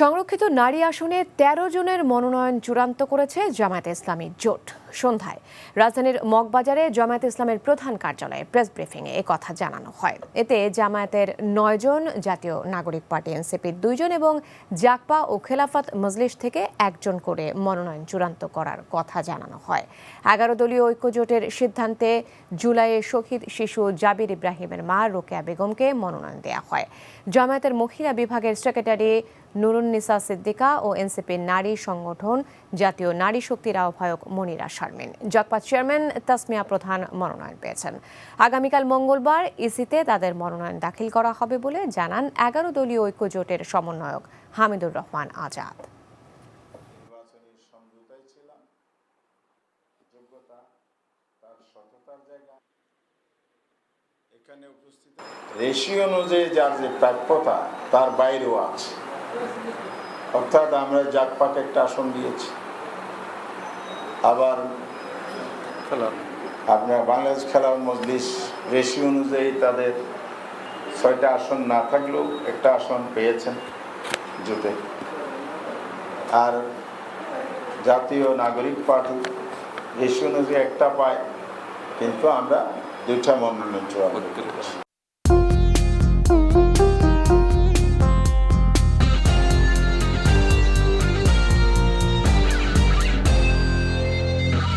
সংরক্ষিত নারী আসনে ১৩ জনের মনোনয়ন চূড়ান্ত করেছে জামায়াতে ইসলামী জোট। সন্ধ্যায় রাজধানীর মগবাজারে জামায়াতে ইসলামের প্রধান কার্যালয়ে প্রেস ব্রিফিংয়ে কথা জানানো হয়। এতে জামায়াতের ৯ জন, জাতীয় নাগরিক পার্টি এনসিপির ২ জন এবং জাকপা ও খেলাফত মজলিস থেকে ১ জন করে মনোনয়ন চূড়ান্ত করার কথা জানানো হয়। ১১ দলীয় ঐক্য জোটের সিদ্ধান্তে জুলাইয়ে শহীদ শিশু জাবির ইব্রাহিমের মা রোকেয়া বেগমকে মনোনয়ন দেওয়া হয়। জামায়াতের মহিলা বিভাগের সেক্রেটারি নুরুন্নিসা সিদ্দিকা ও এনসিপির নারী সংগঠন জাতীয় নারী শক্তির আহ্বায়ক মনিরা শারমিন, জাকপা চেয়ারম্যান তাসমিয়া প্রধান মনোনয়ন পেয়েছেন। আগামীকাল মঙ্গলবার ইসিতে তাদের মনোনয়ন দাখিল করা হবে বলে জানান ১১ দলীয় ঐক্য জোটের সমন্বয়ক হামিদুর রহমান আজাদ। রেশিও অনুযায়ী যার যে প্রাপ্যতা তার বাইরেও আছে, অর্থাৎ আমরা জাকপাকে একটা আসন দিয়েছি, আবার আপনার বাংলাদেশ খেলাফত মজলিস রেশিও অনুযায়ী তাদের ৬টা আসন না থাকলেও একটা আসন পেয়েছেন জোটে, আর জাতীয় নাগরিক পার্টি রেশিও অনুযায়ী একটা পায়, কিন্তু আমরা ২টা মনোনয়ন চূড়ান্ত করেছি।